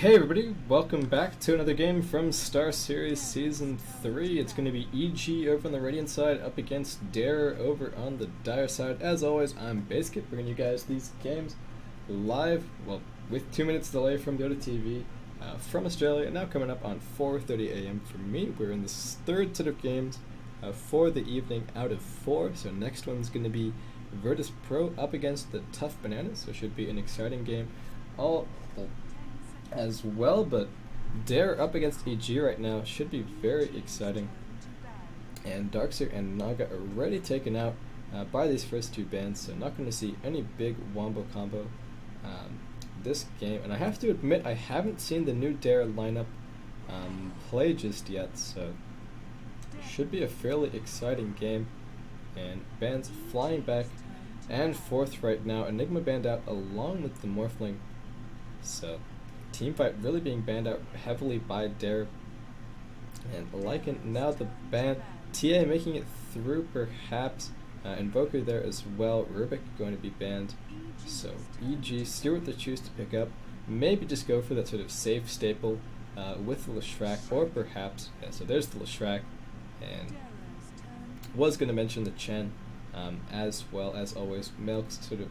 Hey everybody, welcome back to another game from Starseries Season 3. It's going to be EG over on the Radiant side up against Dare over on the Dire side. As always, I'm Basket, bringing you guys these games live, well, with 2 minutes delay from Dota TV from Australia, now coming up on 4:30 a.m. for me. We're in this third set of games for the evening out of 4, so next one's going to be Virtus Pro up against the Tough Bananas, so it should be an exciting game as well, but Dare up against EG right now should be very exciting. And Darkseer and Naga are already taken out by these first two bans, so not going to see any big wombo combo this game. And I have to admit, I haven't seen the new Dare lineup play just yet, so should be a fairly exciting game. And bans flying back and forth right now. Enigma banned out along with the Morphling, so teamfight really being banned out heavily by Dare. And Lycan now the ban. TA making it through perhaps. Invoker there as well. Rubik going to be banned. So EG, steer what they choose to pick up. Maybe just go for that sort of safe staple with the Leshrac, or perhaps, yeah, so there's the Leshrac. And was going to mention the Chen as well, as always. Milk's sort of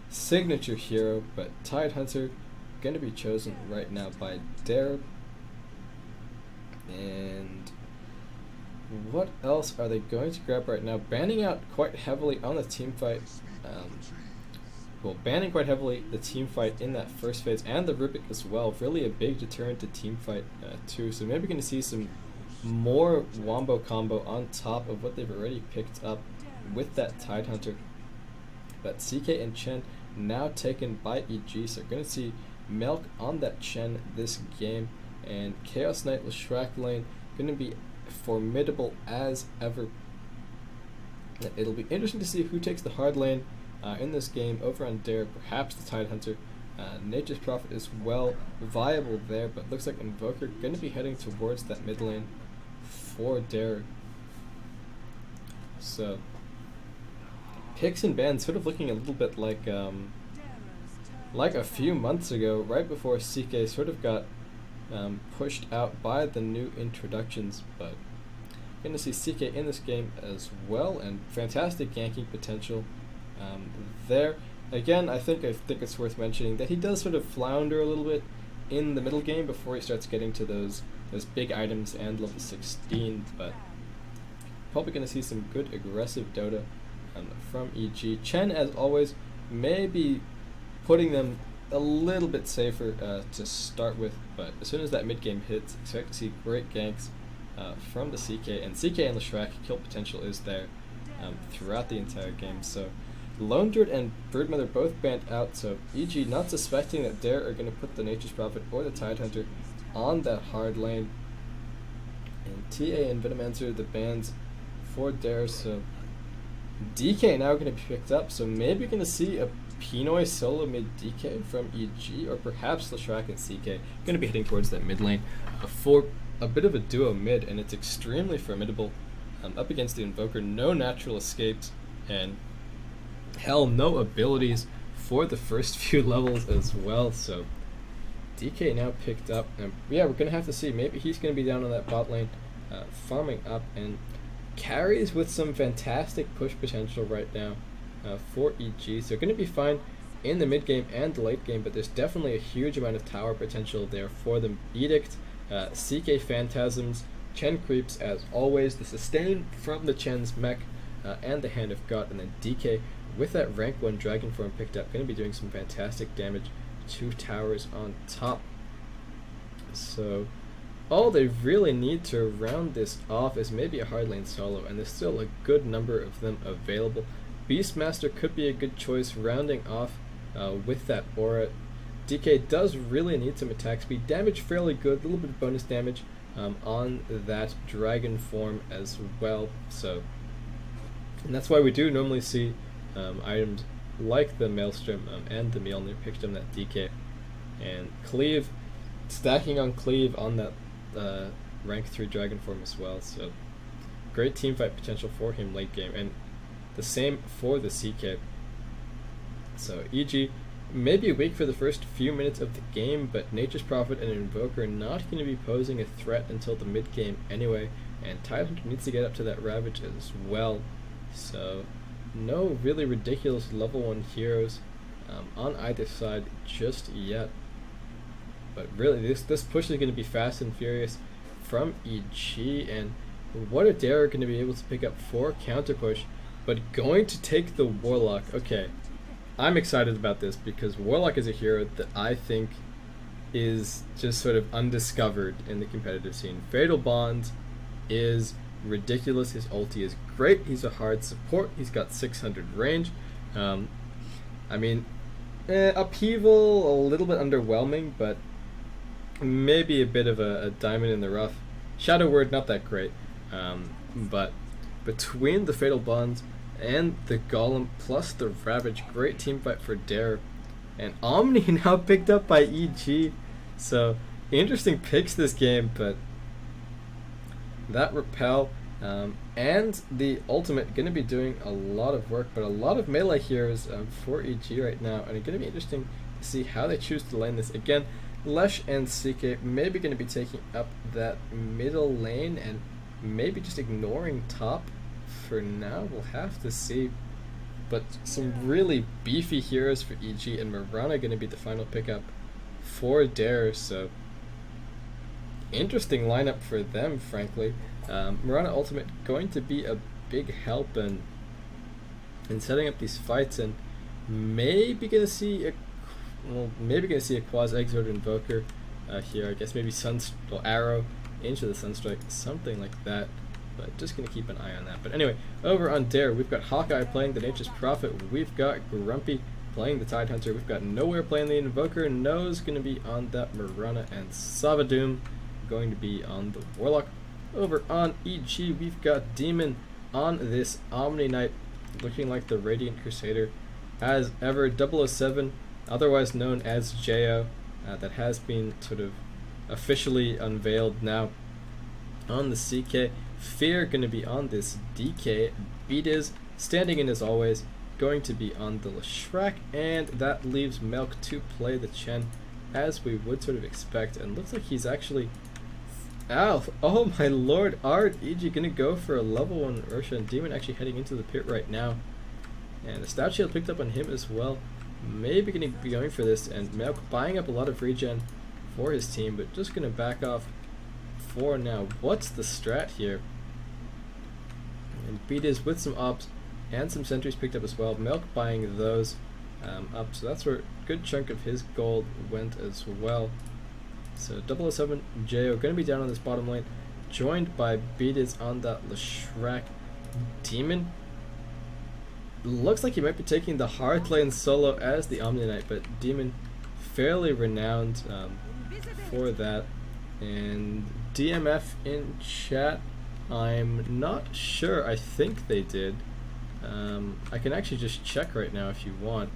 signature hero, but Tidehunter going to be chosen right now by Dare. And what else are they going to grab right now? Banning out quite heavily on the team fight. Banning quite heavily the team fight in that first phase, and the Rubik as well. Really a big deterrent to team fight too. So maybe going to see some more wombo combo on top of what they've already picked up with that Tidehunter. But CK and Chen now taken by EG, so going to see Milk on that Chen this game, and Chaos Knight Leshrac lane going to be formidable as ever. It'll be interesting to see who takes the hard lane in this game over on Dare, perhaps the Tidehunter. Nature's Prophet is well viable there, but looks like Invoker going to be heading towards that mid lane for Dare. So picks and bans sort of looking a little bit like a few months ago, right before CK sort of got pushed out by the new introductions. But going to see CK in this game as well, and fantastic ganking potential there. Again, I think it's worth mentioning that he does sort of flounder a little bit in the middle game before he starts getting to those big items and level 16, but probably going to see some good aggressive Dota from EG. Chen, as always, maybe putting them a little bit safer to start with, but as soon as that mid game hits, expect to see great ganks from the CK, and CK and Leshrac kill potential is there throughout the entire game. So Lone Druid and Broodmother both banned out, so EG not suspecting that Dare are going to put the Nature's Prophet or the Tidehunter on that hard lane. And TA and Venomancer the bans for Dare, so DK now going to be picked up, so maybe going to see a Pinoy solo mid DK from EG, or perhaps Leshrac and CK going to be heading towards that mid lane for a bit of a duo mid, and it's extremely formidable up against the Invoker. No natural escapes, and hell, no abilities for the first few levels as well. So DK now picked up, and yeah, we're going to have to see. Maybe he's going to be down on that bot lane farming up, and carries with some fantastic push potential right now for EG. So going to be fine in the mid game and the late game, but there's definitely a huge amount of tower potential there for them. Edict, CK Phantasms, Chen creeps as always, the sustain from the Chen's mech and the Hand of God, and then DK with that rank 1 dragon form picked up, going to be doing some fantastic damage to towers on top. So all they really need to round this off is maybe a hard lane solo, and there's still a good number of them available. Beastmaster could be a good choice rounding off with that aura. DK does really need some attack speed. Damage fairly good, a little bit of bonus damage on that dragon form as well. So, and that's why we do normally see items like the Maelstrom and the Mjolnir picked on that DK. And Cleave, stacking on Cleave on that rank 3 dragon form as well. So great teamfight potential for him late game, and the same for the CK. So EG maybe weak for the first few minutes of the game, but Nature's Prophet and Invoker not going to be posing a threat until the mid game anyway, and Tidehunter needs to get up to that Ravage as well. So no really ridiculous level 1 heroes on either side just yet. But really, this push is going to be fast and furious from EG, and what are Dare going to be able to pick up for counter push, but going to take the Warlock. Okay, I'm excited about this because Warlock is a hero that I think is just sort of undiscovered in the competitive scene. Fatal Bond is ridiculous. His ulti is great. He's a hard support. He's got 600 range. I mean, Upheaval, a little bit underwhelming, but maybe a bit of a diamond in the rough. Shadow Word, not that great. But between the Fatal Bonds and the Golem plus the Ravage, great team fight for Dare. And Omni now picked up by EG. So interesting picks this game, but that Repel and the ultimate going to be doing a lot of work, but a lot of melee heroes for EG right now, and it's going to be interesting to see how they choose to lane this. Again, Lesh and CK maybe going to be taking up that middle lane and maybe just ignoring top for now. We'll have to see. But some really beefy heroes for EG, and Mirana going to be the final pickup for Dare, so interesting lineup for them, frankly. Mirana ultimate going to be a big help in setting up these fights, and maybe going to see a Quasi Exort Invoker here. I guess maybe Arrow into the Sunstrike, something like that. But just going to keep an eye on that. But anyway, over on Dare, we've got Hawkeye playing the Nature's Prophet. We've got Grumpy playing the Tidehunter. We've got Nowhere playing the Invoker. No's going to be on that Mirana, and Savadoom going to be on the Warlock. Over on EG, we've got Demon on this Omni Knight, looking like the Radiant Crusader. As ever, 007, otherwise known as Jo, that has been sort of officially unveiled now on the CK. Fear going to be on this DK. Beat is standing in as always, going to be on the Leshrac, and that leaves Melk to play the Chen as we would sort of expect, and looks like he's actually oh my lord, Art EG gonna go for a level 1 Ursha, and Demon actually heading into the pit right now, and the Stout Shield picked up on him as well. Maybe gonna be going for this, and Melk buying up a lot of regen for his team, but just gonna back off for now. What's the strat here? And Beat is with some ops and some sentries picked up as well. Melk buying those up, so that's where a good chunk of his gold went as well. So 007 Jo going to be down on this bottom lane, joined by Beat on that Leshrac. Demon looks like he might be taking the hard lane solo as the Omni Knight, but Demon fairly renowned for that. And DMF in chat, I'm not sure. I think they did. I can actually just check right now if you want.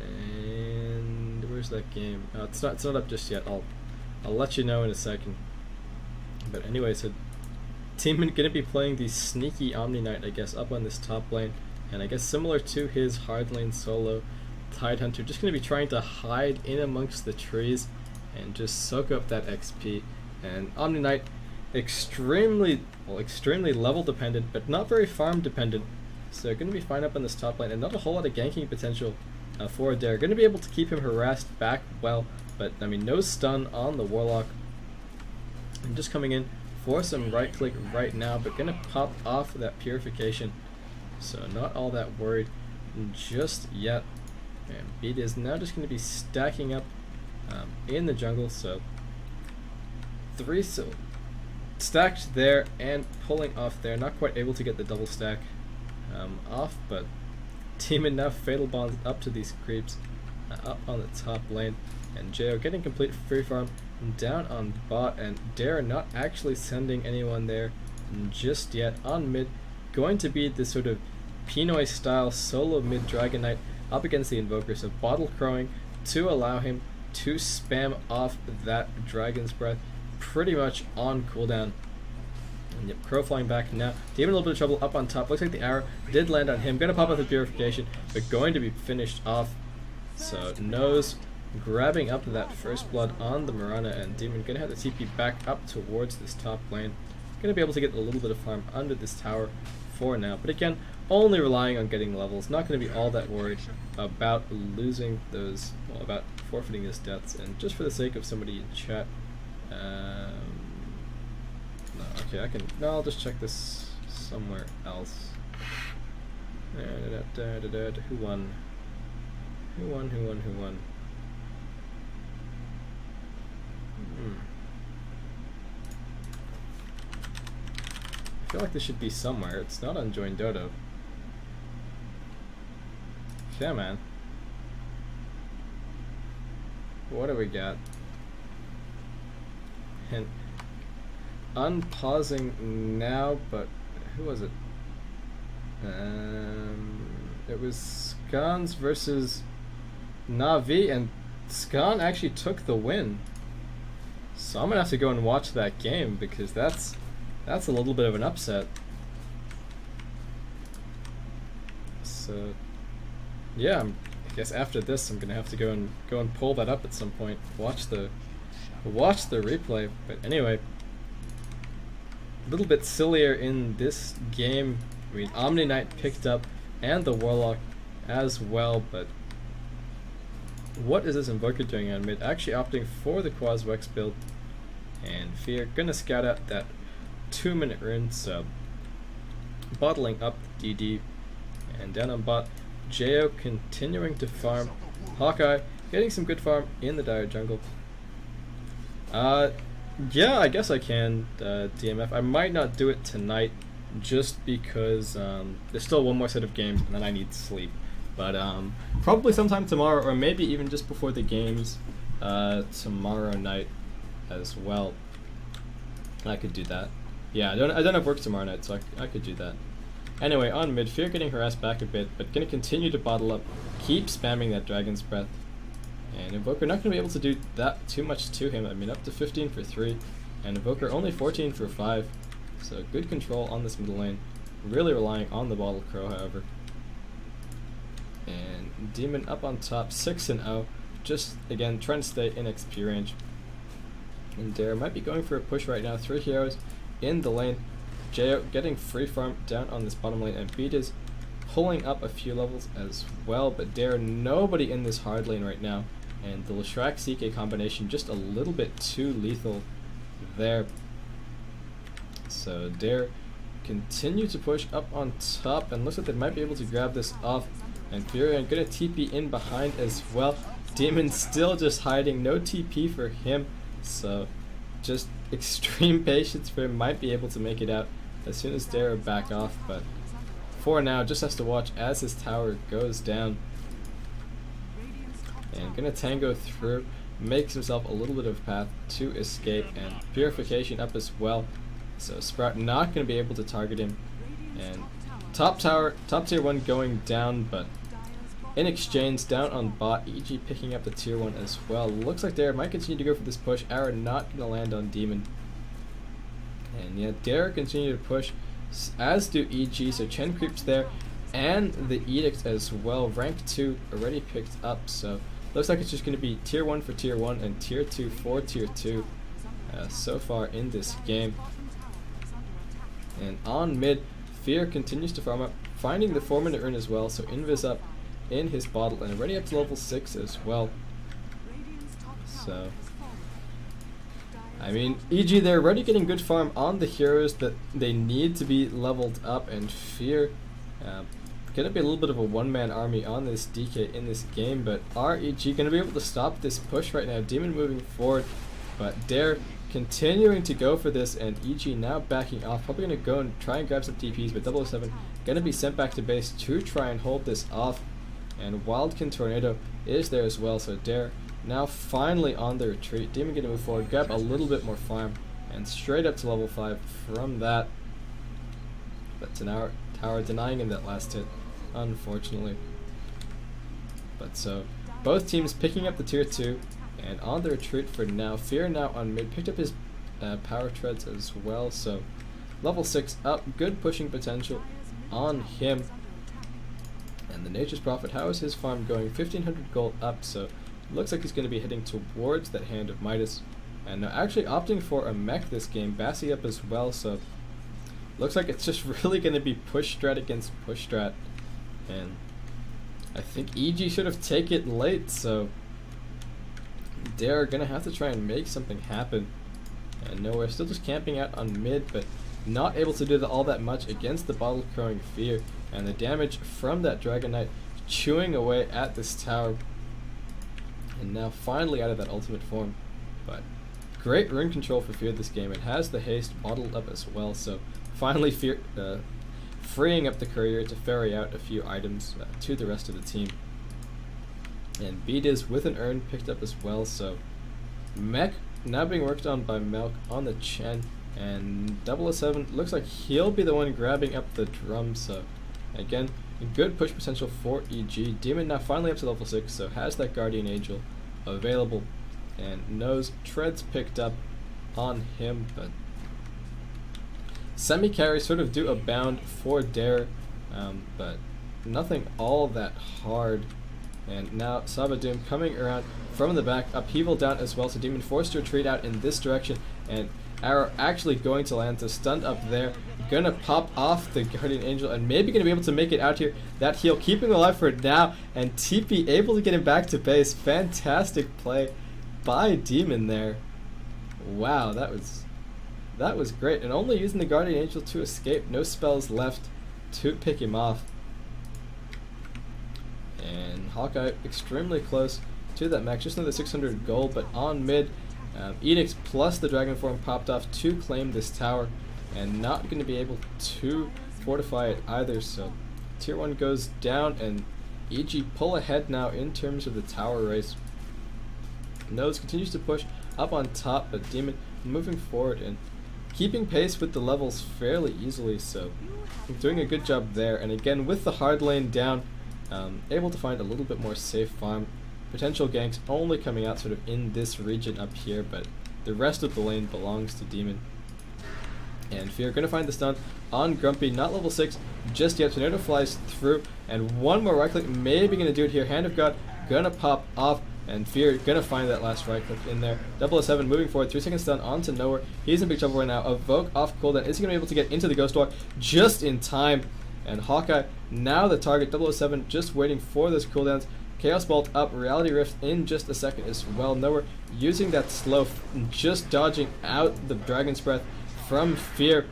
And where's that game? It's not up just yet. I'll let you know in a second. But anyway, so Demon gonna be playing the sneaky Omni Knight, I guess, up on this top lane, and I guess similar to his hard lane solo, Tidehunter just gonna be trying to hide in amongst the trees and just soak up that XP. And Omni Knight extremely level dependent, but not very farm dependent. So going to be fine up on this top lane, and not a whole lot of ganking potential for Dare. Going to be able to keep him harassed back well, but I mean no stun on the Warlock. I'm just coming in for some right click right now, but going to pop off that purification. So not all that worried just yet. And Beat is now just going to be stacking up in the jungle. So 3 stacked there and pulling off there. Not quite able to get the double stack off, but Demon now Fatal Bonds up to these creeps up on the top lane, and Jo getting complete free farm down on bot, and Dare not actually sending anyone there just yet. On mid, going to be this sort of Pinoy style solo mid Dragon Knight up against the Invoker, so bottle crowing to allow him to spam off that Dragon's Breath pretty much on cooldown. And yep, Crow flying back now. Demon a little bit of trouble up on top. Looks like the arrow did land on him. Gonna pop out the purification, but going to be finished off So Nose grabbing up that first blood on the Mirana, and Demon gonna have the TP back up towards this top lane. Gonna be able to get a little bit of farm under this tower for now, but again, only relying on getting levels. Not gonna be all that worried about losing those, well, about forfeiting those deaths. And just for the sake of somebody in chat, no, okay, I'll just check this somewhere else. Who won? Who won? I feel like this should be somewhere. It's not on Join Dodo. Yeah, man. What do we got? And unpausing now, but who was it? It was Scans versus Na'Vi, and Scan actually took the win. So I'm gonna have to go and watch that game, because that's a little bit of an upset. So yeah, I guess after this I'm gonna have to go and pull that up at some point. Watch the replay. But anyway, a little bit sillier in this game. I mean, Omni Knight picked up and the Warlock as well, but what is this Invoker doing on mid? Actually opting for the Quas-Wex build, and Fear gonna scout out that 2-minute rune, so bottling up the DD, and down on bot, Jo continuing to farm. Hawkeye getting some good farm in the Dire jungle. Yeah, I guess I can DMF. I might not do it tonight, just because there's still one more set of games and then I need sleep. But probably sometime tomorrow, or maybe even just before the games tomorrow night as well. I could do that. Yeah, I don't have work tomorrow night, so I could do that. Anyway, on mid, Fear getting harassed back a bit, but gonna continue to bottle up, keep spamming that Dragon's Breath. And Invoker not gonna be able to do that too much to him. I mean, up to 15 for 3, and Invoker only 14 for 5. So good control on this middle lane. Really relying on the Bottle Crow, however. And Demon up on top, 6-0. Just, again, trying to stay in XP range. And Dare might be going for a push right now. 3 heroes in the lane. Jo getting free farm down on this bottom lane, and Beat is pulling up a few levels as well. But Dare, nobody in this hard lane right now. And the Leshrac CK combination just a little bit too lethal there. So Dare continue to push up on top, and looks like they might be able to grab this off. And Furion gonna TP in behind as well. Demon still just hiding, no TP for him. So just extreme patience for him, might be able to make it out as soon as Dare back off. But for now, just has to watch as his tower goes down. And gonna tango through, makes himself a little bit of a path to escape, and Purification up as well. So Sprout not going to be able to target him, and top tier 1 going down, but in exchange down on bot, EG picking up the tier 1 as well. Looks like Dare might continue to go for this push. Arrow not going to land on Demon, and yeah, Dare continue to push, as do EG. So Chen creeps there, and the Edict as well. Rank 2 already picked up, so looks like it's just going to be tier 1 for tier 1 and tier 2 for tier 2 so far in this game. And on mid, Fear continues to farm up, finding the 4-minute rune as well, so Invis up in his bottle, and already up to level 6 as well. So, I mean, EG, they're already getting good farm on the heroes that they need to be leveled up, and Fear gonna be a little bit of a one-man army on this DK in this game, but are EG gonna be able to stop this push right now? Demon moving forward, but Dare continuing to go for this, and EG now backing off. Probably going to go and try and grab some TPs, but 007 going to be sent back to base to try and hold this off. And Wildkin Tornado is there as well, so Dare now finally on the retreat. Demon going to move forward, grab a little bit more farm, and straight up to level 5 from that. But Tower denying him that last hit, unfortunately. But so, both teams picking up the tier 2. And on the retreat for now. Fear now on mid, picked up his power treads as well, so level 6 up, good pushing potential on him. And the Nature's Prophet, how is his farm going? 1500 gold up, so looks like he's going to be heading towards that Hand of Midas. And actually opting for a mech this game, Bassi up as well, so looks like it's just really going to be push strat against push strat. And I think EG should have taken it late, so they're going to have to try and make something happen. And Nowhere still just camping out on mid, but not able to do all that much against the Bottle Crowing Fear. And the damage from that Dragon Knight chewing away at this tower. And now finally out of that ultimate form. But great rune control for Fear this game. It has the haste bottled up as well, so finally Fear freeing up the courier to ferry out a few items to the rest of the team. And Beediz with an urn picked up as well, so mech now being worked on by Melk on the Chen, and 007 looks like he'll be the one grabbing up the drum, so again, good push potential for EG. Demon now finally up to level 6, so has that Guardian Angel available, and knows Treads picked up on him, but semi-carries sort of do abound for Dare, but nothing all that hard. And now Savadoom coming around from the back, upheaval down as well, so Demon forced to retreat out in this direction, and arrow actually going to land, so stunned up there, gonna pop off the Guardian Angel, and maybe gonna be able to make it out here. That heal keeping him alive for now, and TP able to get him back to base. Fantastic play by Demon there. Wow, that was great, and only using the Guardian Angel to escape. No spells left to pick him off. And Hawkeye extremely close to that max, just another 600 gold, but on mid, Edicts plus the Dragon Form popped off to claim this tower, and not going to be able to fortify it either, so tier 1 goes down, and EG pull ahead now in terms of the tower race. Nose continues to push up on top, but Demon moving forward and keeping pace with the levels fairly easily, so doing a good job there. And again, with the hard lane down, able to find a little bit more safe farm. Potential ganks only coming out sort of in this region up here, but the rest of the lane belongs to Demon. And Fear gonna find the stun on Grumpy, not level 6 just yet. Tornado flies through, and one more right click, maybe gonna do it here. Hand of God gonna pop off, and Fear gonna find that last right click in there. 007 moving forward, 3-second stun onto Nowhere. He's in big trouble right now. Evoke off cooldown. Is he gonna be able to get into the Ghost Walk just in time? And Hawkeye now the target. 007 just waiting for those cooldowns. Chaos Bolt up, Reality Rift in just a second as well. Nowhere using that slow, just dodging out the Dragon's Breath from Fear.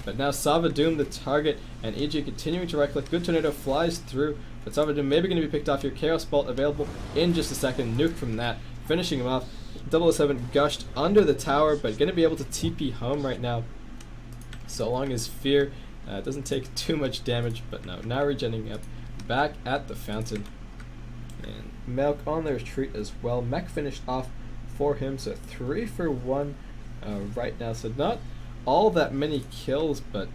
But now Savadoom the target, and EG continuing to right click. Good Tornado flies through, but Savadoom maybe going to be picked off here. Chaos Bolt available in just a second. Nuke from that, finishing him off. 007 gushed under the tower, but going to be able to TP home right now, so long as Fear doesn't take too much damage. But now regenning up back at the fountain. And Melk on their retreat as well. Mech finished off for him, so 3 for 1 right now. So not all that many kills, but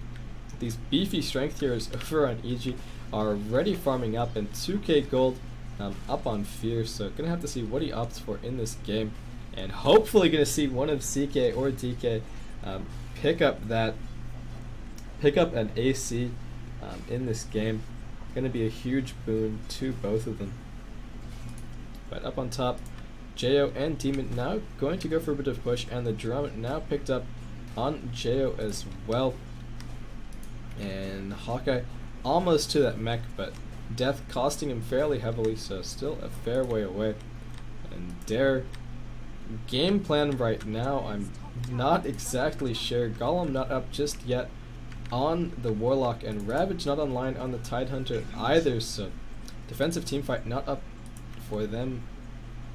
these beefy strength heroes over on EG are already farming up, and 2k gold up on Fear. So gonna have to see what he opts for in this game, and hopefully gonna see one of CK or DK pick up an AC in this game. Gonna be a huge boon to both of them. But up on top, Jo and Demon now going to go for a bit of push, and the drum now picked up on Jo as well. And Hawkeye almost to that mech, but death costing him fairly heavily, so still a fair way away. And their game plan right now, I'm not exactly sure. Golem not up just yet on the Warlock, and Ravage not online on the Tidehunter either, so defensive team fight not up for them.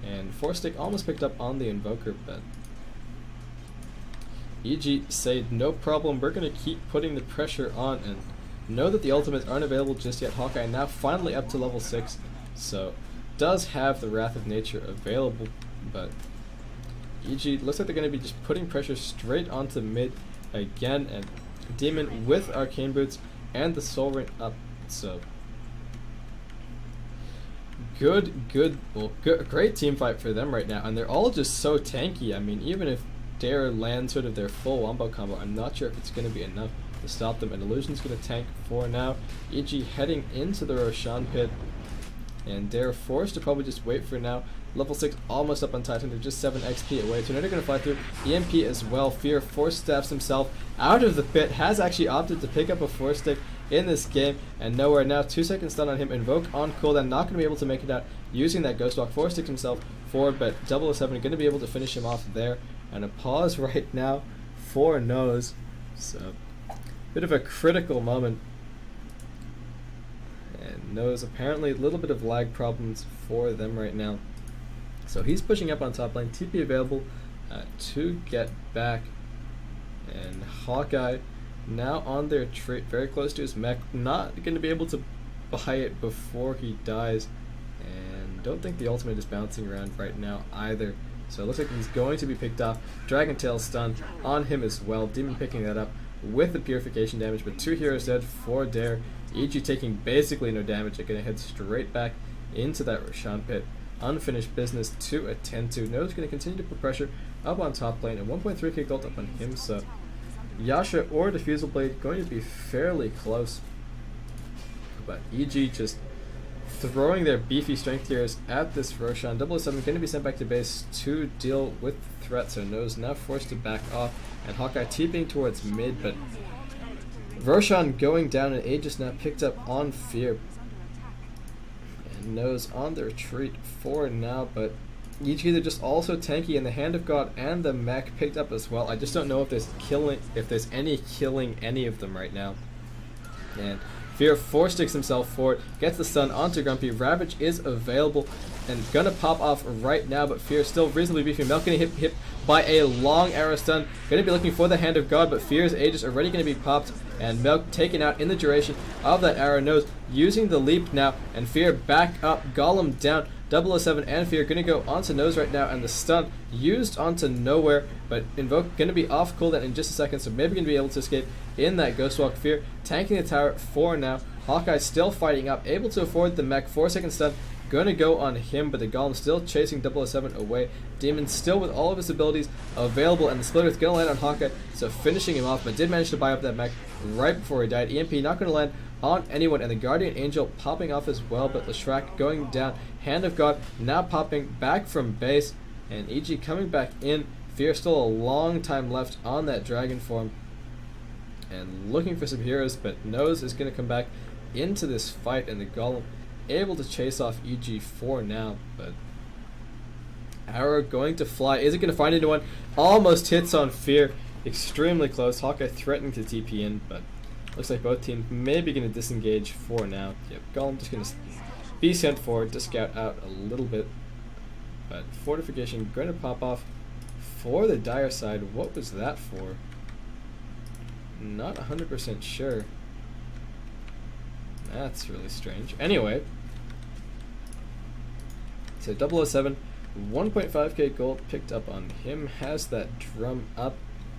And Forstick almost picked up on the Invoker, but EG said no problem, we're going to keep putting the pressure on, and know that the ultimates aren't available just yet. Hawkeye now finally up to level 6, so does have the Wrath of Nature available, but EG looks like they're going to be just putting pressure straight onto mid again, and Demon with Arcane Boots and the Soul Ring up, so great team fight for them right now, and they're all just so tanky. I mean, even if Dare lands sort of their full wombo combo, I'm not sure if it's going to be enough. to stop them, and Illusion's going to tank for now. EG heading into the Roshan pit, and they're forced to probably just wait for now. Level 6 almost up on Titan, they're just 7 XP away. Tornado going to fly through, EMP as well. Fear force stabs himself out of the pit, has actually opted to pick up a force stick in this game, and nowhere now. 2-second stun on him, Invoke on cooldown, not going to be able to make it out using that Ghost Walk. Force sticks himself forward, but 007 going to be able to finish him off there. And a pause right now for Nose, so bit of a critical moment. And Nose apparently a little bit of lag problems for them right now. So he's pushing up on top lane. TP available to get back. And Hawkeye now on their trait, very close to his mech. Not going to be able to buy it before he dies. And don't think the ultimate is bouncing around right now either. So it looks like he's going to be picked off. Dragon Tail stun on him as well. Demon picking that up with the purification damage. But 2 heroes dead for Dare. EG taking basically no damage. They're going to head straight back into that Roshan pit. Unfinished business to attend to. Node's going to continue to put pressure up on top lane, and 1.3k gold up on him, so Yasha or Diffusal Blade going to be fairly close. But EG just throwing their beefy strength tiers at this Roshan. 007 going to be sent back to base to deal with the threat, so Node's now forced to back off, and Hawkeye TPing towards mid, but Roshan going down, and Aegis now picked up on Fear. Nose on the retreat for now, but EG they're just also tanky, and the Hand of God and the mech picked up as well. I just don't know if there's any killing any of them right now. And Fear force sticks himself forward, gets the stun onto Grumpy. Ravage is available and gonna pop off right now, but Fear still reasonably beefy. Milk gonna hit by a long arrow stun. Gonna be looking for the Hand of God, but Fear's Aegis already gonna be popped, and Milk taken out in the duration of that arrow. Nose using the leap now, and Fear back up, Golem down. 007 and Fear gonna go onto Nose right now, and the stun used onto Nowhere, but Invoke gonna be off cooldown in just a second, so maybe gonna be able to escape in that Ghost Walk. Fear tanking the tower for now. Hawkeye still fighting up, able to afford the mech. 4-second stun gonna go on him, but the Golem still chasing 007 away. Demon still with all of his abilities available, and the Splitter's gonna land on Hawkeye, so finishing him off, but did manage to buy up that mech right before he died. EMP not gonna land on anyone, and the Guardian Angel popping off as well, but Leshrac going down. Hand of God now popping back from base, and EG coming back in. Fear still a long time left on that dragon form, and looking for some heroes, but Nose is going to come back into this fight, and the Golem able to chase off EG for now, but Arrow going to fly. Is it going to find anyone? Almost hits on Fear. Extremely close. Hawkeye threatening to TP in, but looks like both teams maybe going to disengage for now. Yep, Golem just going to be sent forward to scout out a little bit, but Fortification going to pop off for the Dire side. What was that for? Not 100% sure. That's really strange. Anyway, so 007, 1.5k gold picked up on him, has that drum up,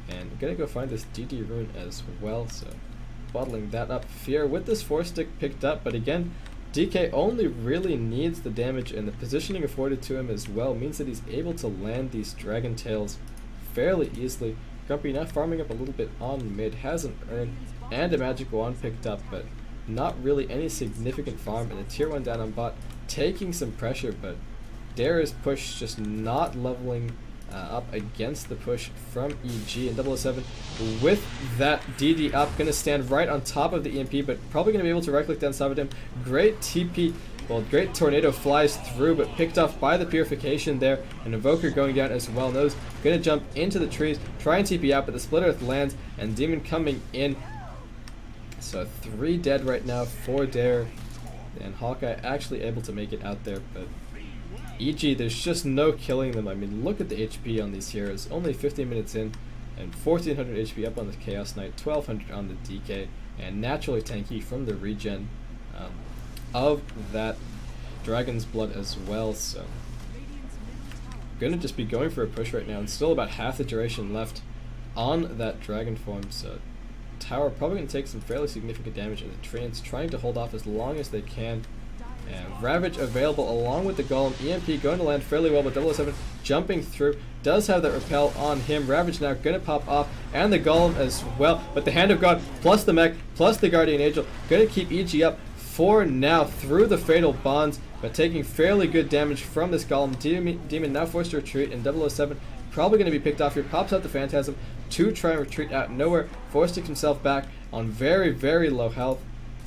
and gonna go find this DD rune as well, so bottling that up. Fear with this force stick picked up, but again, DK only really needs the damage, and the positioning afforded to him as well means that he's able to land these Dragon Tails fairly easily. Grumpy now farming up a little bit on mid, has an urn and a magic wand picked up, but not really any significant farm, and a tier 1 down on bot taking some pressure, but Dare's push just not leveling up against the push from EG, and 007 with that DD up, going to stand right on top of the EMP, but probably going to be able to right click down top of him. Great TP, well, great tornado flies through, but picked off by the purification there, and Evoker going down as well. Nose going to jump into the trees, try and TP out, but the Splitter lands, and Demon coming in. So 3 dead right now for Dare, and Hawkeye actually able to make it out there, but EG, there's just no killing them. I mean, look at the HP on these heroes. Only 15 minutes in, and 1400 HP up on the Chaos Knight, 1200 on the DK, and naturally tanky from the regen of that Dragon's Blood as well. So, gonna just be going for a push right now, and still about half the duration left on that Dragon form. So, Tower probably gonna take some fairly significant damage, and the Treants trying to hold off as long as they can. And Ravage available along with the Golem. EMP going to land fairly well, but 007 jumping through, does have that repel on him. Ravage now gonna pop off, and the Golem as well, but the Hand of God plus the mech plus the Guardian Angel gonna keep EG up for now through the Fatal Bonds, but taking fairly good damage from this Golem. Demon now forced to retreat, and 007 probably going to be picked off here. Pops out the Phantasm to try and retreat out nowhere, forcing himself back on very, very low health,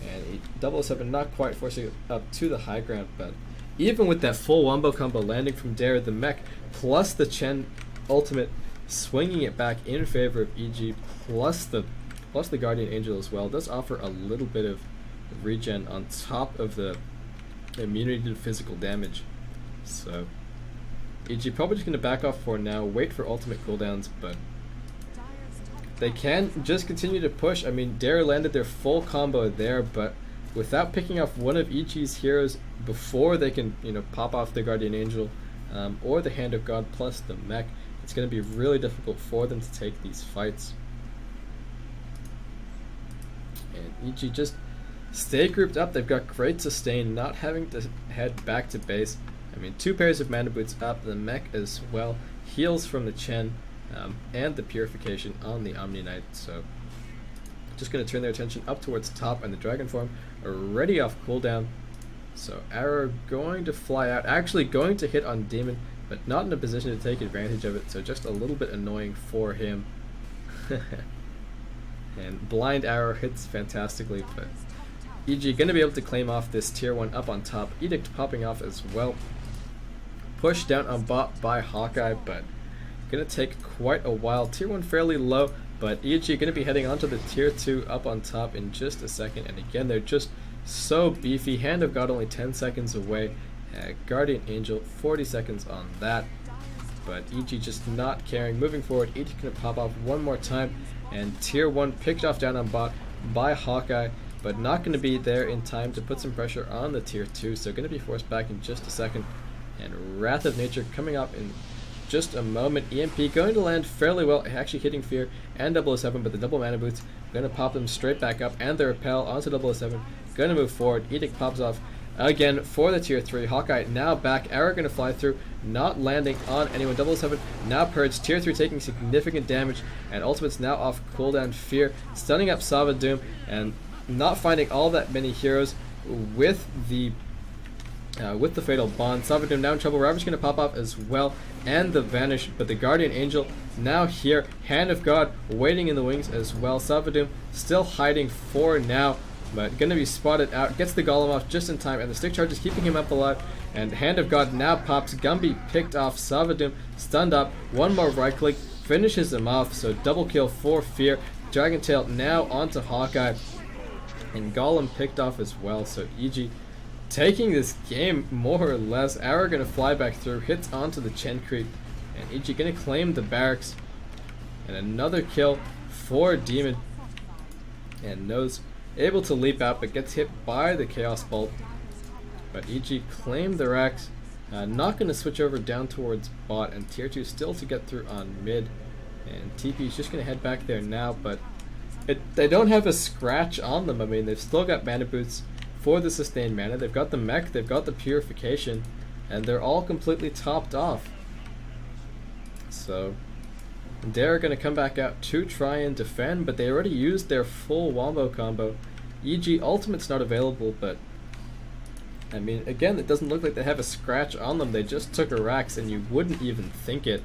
and 007 not quite forcing it up to the high ground, but even with that full wombo combo landing from Dare, the mech plus the Chen ultimate swinging it back in favor of EG, plus the Guardian Angel as well, does offer a little bit of regen on top of the immunity to physical damage. So EG probably just going to back off for now, wait for ultimate cooldowns, but they can just continue to push. I mean, Dare landed their full combo there, but without picking off one of EG's heroes before they can, pop off the Guardian Angel or the Hand of God plus the mech, it's going to be really difficult for them to take these fights. And EG just stay grouped up. They've got great sustain, not having to head back to base. I mean, 2 pairs of mana boots up, the mech as well, heals from the Chen, and the purification on the Omni Knight. So just going to turn their attention up towards the top, and the Dragon Form already off cooldown. So Arrow going to fly out, actually going to hit on Demon, but not in a position to take advantage of it, so just a little bit annoying for him. And Blind Arrow hits fantastically, but EG going to be able to claim off this tier 1 up on top. Edict popping off as well. Pushed down on bot by Hawkeye, but going to take quite a while. Tier 1 fairly low, but EG going to be heading onto the tier 2 up on top in just a second. And again, they're just so beefy. Hand of God only 10 seconds away. Guardian Angel 40 seconds on that. But EG just not caring. Moving forward, EG going to pop off one more time. And tier 1 picked off down on bot by Hawkeye, but not going to be there in time to put some pressure on the tier 2. So going to be forced back in just a second. And Wrath of Nature coming up in just a moment. EMP going to land fairly well, actually hitting Fear and 007, but the double mana boots going to pop them straight back up, and the repel onto 007. Going to move forward. Edict pops off again for the tier 3. Hawkeye now back. Arrow going to fly through, not landing on anyone. 007 now purged. Tier 3 taking significant damage, and Ultimate's now off cooldown. Fear stunning up Savadoom, and not finding all that many heroes with the Fatal Bond. Savadoom now in trouble. Ravage going to pop off as well, and the Vanish, but the Guardian Angel now here. Hand of God waiting in the wings as well. Savadoom still hiding for now, but going to be spotted out. Gets the Golem off just in time, and the stick charge is keeping him up alive. And Hand of God now pops. Gumby picked off. Savadoom stunned up. One more right click finishes him off. So double kill for Fear. Dragon Tail now onto Hawkeye, and Golem picked off as well. So EG taking this game more or less. Arrow going to fly back through, hits onto the Chen creep, and EG going to claim the barracks. And another kill for Demon, and Nose able to leap out, but gets hit by the Chaos Bolt. But EG claimed the racks. Not going to switch over down towards bot, and tier 2 still to get through on mid. And TP is just going to head back there now, but they don't have a scratch on them. I mean, they've still got mana boots for the sustained mana. They've got the mech, they've got the purification, and they're all completely topped off. So Dare are going to come back out to try and defend, but they already used their full wombo combo. EG Ultimate's not available, but I mean, again, it doesn't look like they have a scratch on them. They just took a Rax, and you wouldn't even think it.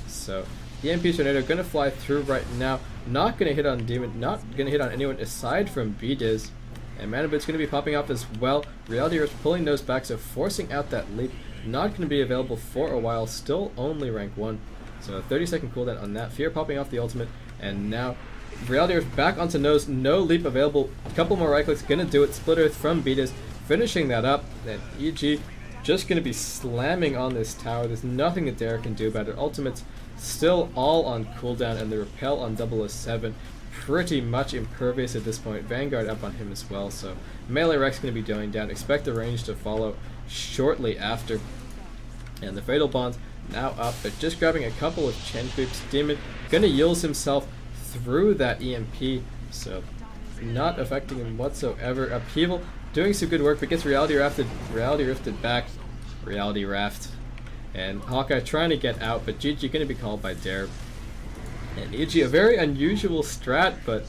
So EMP Tornado going to fly through right now. Not going to hit on Demon, not going to hit on anyone aside from B-Diz. And Mana Boot's going to be popping off as well. Reality Earth pulling those back, so forcing out that leap. Not going to be available for a while, still only rank 1. So a 30-second cooldown on that. Fear popping off the ultimate, and now Reality Earth back onto Nose. No leap available. A couple more right clicks, going to do it. Split Earth from B-Diz, finishing that up. And EG just going to be slamming on this tower. There's nothing that Dare can do about it. Ultimate's still all on cooldown, and the repel on 007 pretty much impervious at this point. Vanguard up on him as well, so melee Rex going to be going down. Expect the range to follow shortly after. And the Fatal Bonds now up, but just grabbing a couple of Chen creeps. Demon going to yield himself through that EMP, so not affecting him whatsoever. Upheaval doing some good work, but gets Reality Rafted back. Reality Raft. And Hawkeye trying to get out, but GG going to be called by Dare. And EG, a very unusual strat, but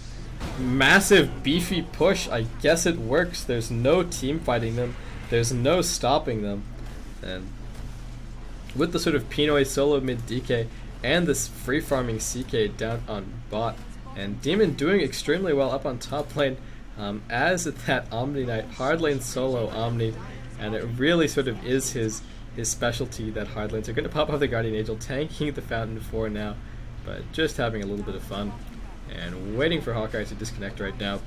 massive beefy push. I guess it works. There's no team fighting them. There's no stopping them. And with the sort of Pinoy solo mid DK and this free farming CK down on bot, and Demon doing extremely well up on top lane as that Omni Knight, hard lane solo Omni, and it really sort of is his specialty, that hard lanes are going to pop off the Guardian Angel, tanking the Fountain 4 now, but just having a little bit of fun and waiting for Hawkeye to disconnect right now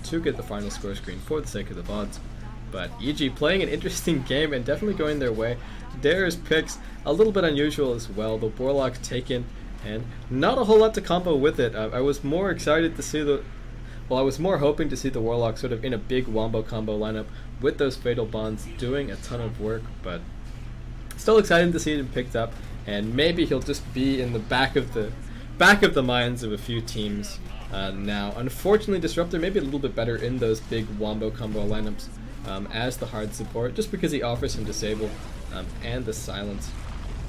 to get the final score screen for the sake of the VODs. But EG playing an interesting game and definitely going their way. Dare's picks a little bit unusual as well. The Warlock taken and not a whole lot to combo with it. I was more excited to see I was more hoping to see the Warlock sort of in a big wombo combo lineup with those Fatal Bonds doing a ton of work, but still excited to see him picked up, and maybe he'll just be in the back of the minds of a few teams now. Unfortunately, Disruptor may be a little bit better in those big wombo combo lineups as the hard support, just because he offers some disable and the silence.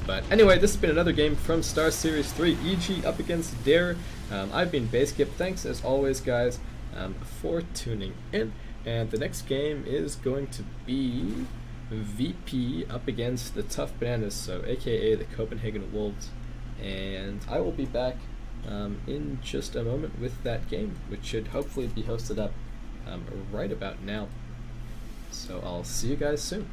But anyway, this has been another game from Starseries 3, EG up against Dare. I've been Baseskip. Thanks as always, guys, for tuning in. And the next game is going to be VP up against the Tough Bananas, so aka the Copenhagen Wolves. And I will be back in just a moment with that game, which should hopefully be hosted up right about now. So I'll see you guys soon.